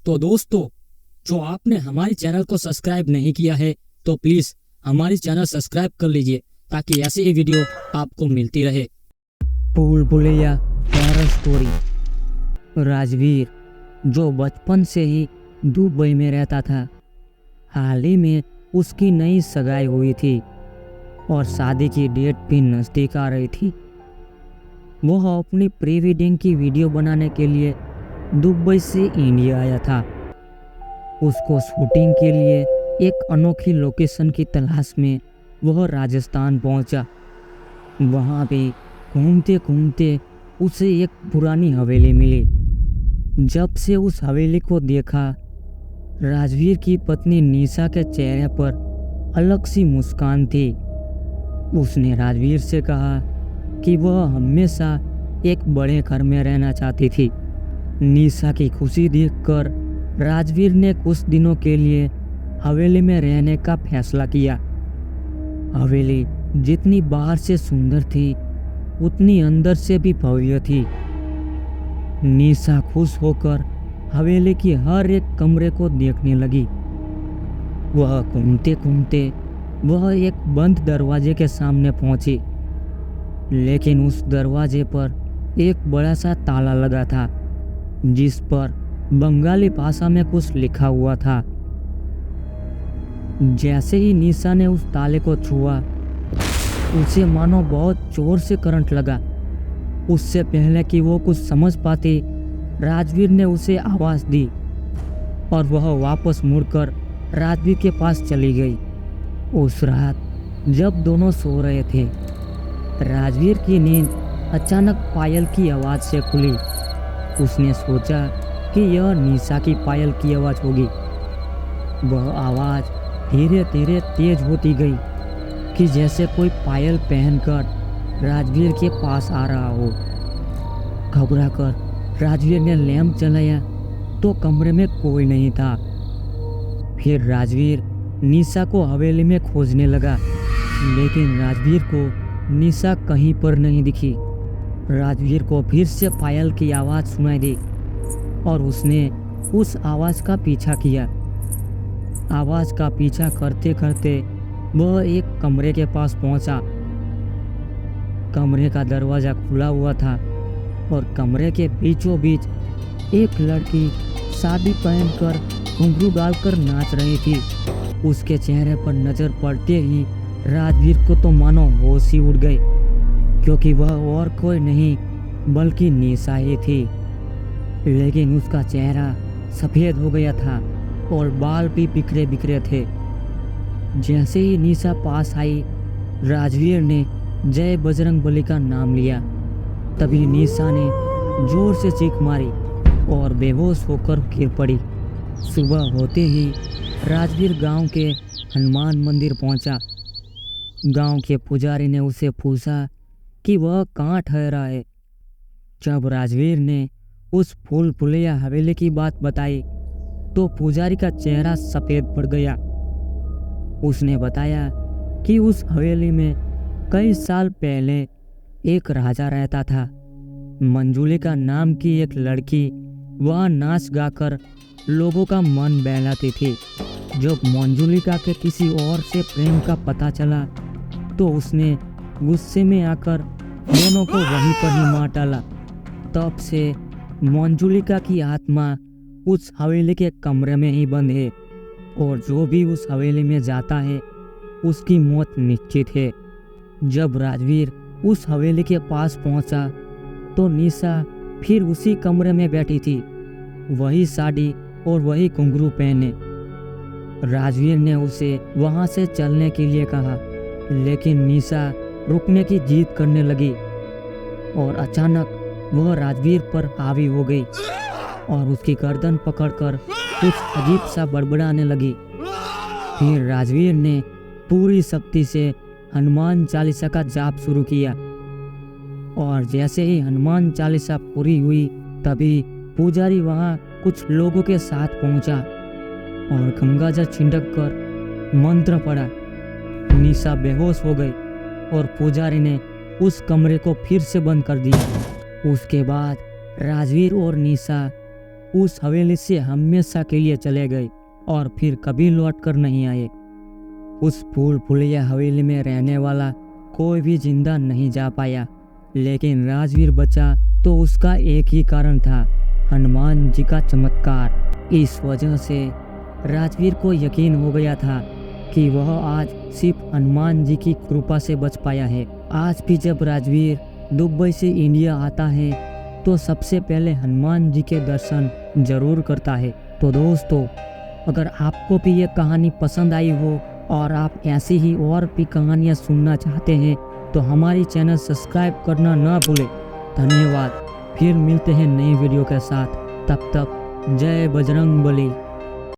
तो दोस्तों, जो आपने हमारे चैनल को सब्सक्राइब नहीं किया है तो प्लीज हमारे चैनल सब्सक्राइब कर लीजिए ताकि ऐसे ही वीडियो आपको मिलती रहे। भूल भुलैया हॉरर स्टोरी। राजवीर, जो बचपन से ही दुबई में रहता था, हाल ही में उसकी नई सगाई हुई थी और शादी की डेट भी नज़दीक आ रही थी। वह अपनी प्री वेडिंग की वीडियो बनाने के लिए दुबई से इंडिया आया था। उसको शूटिंग के लिए एक अनोखी लोकेशन की तलाश में वह राजस्थान पहुंचा। वहां भी घूमते घूमते उसे एक पुरानी हवेली मिली। जब से उस हवेली को देखा, राजवीर की पत्नी निशा के चेहरे पर अलग सी मुस्कान थी। उसने राजवीर से कहा कि वह हमेशा एक बड़े घर में रहना चाहती थी। निशा की खुशी देखकर राजवीर ने कुछ दिनों के लिए हवेली में रहने का फैसला किया। हवेली जितनी बाहर से सुंदर थी, उतनी अंदर से भी भव्य थी। निशा खुश होकर हवेली की हर एक कमरे को देखने लगी। वह घूमते घूमते वह एक बंद दरवाजे के सामने पहुंची, लेकिन उस दरवाजे पर एक बड़ा सा ताला लगा था जिस पर बंगाली भाषा में कुछ लिखा हुआ था। जैसे ही निशा ने उस ताले को छुआ, उसे मानो बहुत जोर से करंट लगा। उससे पहले कि वो कुछ समझ पाती, राजवीर ने उसे आवाज़ दी और वह वापस मुड़कर राजवीर के पास चली गई। उस रात जब दोनों सो रहे थे, राजवीर की नींद अचानक पायल की आवाज़ से खुली। उसने सोचा कि यह निशा की पायल की आवाज़ होगी। वह आवाज़ धीरे धीरे तेज होती गई कि जैसे कोई पायल पहनकर राजवीर के पास आ रहा हो। घबराकर राजवीर ने लैंप जलाया तो कमरे में कोई नहीं था। फिर राजवीर निशा को हवेली में खोजने लगा, लेकिन राजवीर को निशा कहीं पर नहीं दिखी। राजवीर को फिर से पायल की आवाज़ सुनाई दी और उसने उस आवाज़ का पीछा किया। आवाज़ का पीछा करते करते वह एक कमरे के पास पहुंचा। कमरे का दरवाज़ा खुला हुआ था और कमरे के बीचों बीच एक लड़की साड़ी पहनकर घुंघरू डालकर नाच रही थी। उसके चेहरे पर नज़र पड़ते ही राजवीर को तो मानो होश ही उड़ गए, क्योंकि वह और कोई नहीं बल्कि निशा ही थी। लेकिन उसका चेहरा सफ़ेद हो गया था और बाल भी बिखरे बिखरे थे। जैसे ही निशा पास आई, राजवीर ने जय बजरंगबली का नाम लिया। तभी निशा ने जोर से चीख मारी और बेहोश होकर गिर पड़ी। सुबह होते ही राजवीर गांव के हनुमान मंदिर पहुंचा। गांव के पुजारी ने उसे पूछा कि वह कहाँ ठहरा है। जब राजवीर ने उस भूल भुलैया हवेली की बात बताई तो पुजारी का चेहरा सफ़ेद पड़ गया। उसने बताया कि उस हवेली में कई साल पहले एक राजा रहता था। मंजुलिका नाम की एक लड़की वहाँ नाच गाकर लोगों का मन बहलाती थी। जब मंजुलिका के किसी और से प्रेम का पता चला तो उसने गुस्से में आकर दोनों को वहीं पर ही मार डाला। तब से मंजुलिका की आत्मा उस हवेली के कमरे में ही बंद है और जो भी उस हवेली में जाता है उसकी मौत निश्चित है। जब राजवीर उस हवेली के पास पहुंचा तो निशा फिर उसी कमरे में बैठी थी, वही साड़ी और वही घुंघरू पहने। राजवीर ने उसे वहां से चलने के लिए कहा, लेकिन निशा रुकने की जिद करने लगी और अचानक वह राजवीर पर हावी हो गई और उसकी गर्दन पकड़कर कुछ अजीब सा बड़बड़ाने लगी। फिर राजवीर ने पूरी शक्ति से हनुमान चालीसा का जाप शुरू किया और जैसे ही हनुमान चालीसा पूरी हुई, तभी पुजारी वहां कुछ लोगों के साथ पहुंचा और गंगाजल छिड़क कर मंत्र पढ़ा। निशा बेहोश हो गई और पुजारी ने उस कमरे को फिर से बंद कर दिया। उसके बाद राजवीर और निशा उस हवेली से हमेशा के लिए चले गए और फिर कभी लौट कर नहीं आए। उस भूल भुलैया हवेली में रहने वाला कोई भी जिंदा नहीं जा पाया, लेकिन राजवीर बचा तो उसका एक ही कारण था, हनुमान जी का चमत्कार। इस वजह से राजवीर को यकीन हो गया था कि वह आज सिर्फ हनुमान जी की कृपा से बच पाया है। आज भी जब राजवीर दुबई से इंडिया आता है तो सबसे पहले हनुमान जी के दर्शन जरूर करता है। तो दोस्तों, अगर आपको भी ये कहानी पसंद आई हो और आप ऐसी ही और भी कहानियाँ सुनना चाहते हैं तो हमारी चैनल सब्सक्राइब करना ना भूलें। धन्यवाद। फिर मिलते हैं नई वीडियो के साथ, तब तक जय बजरंग बली।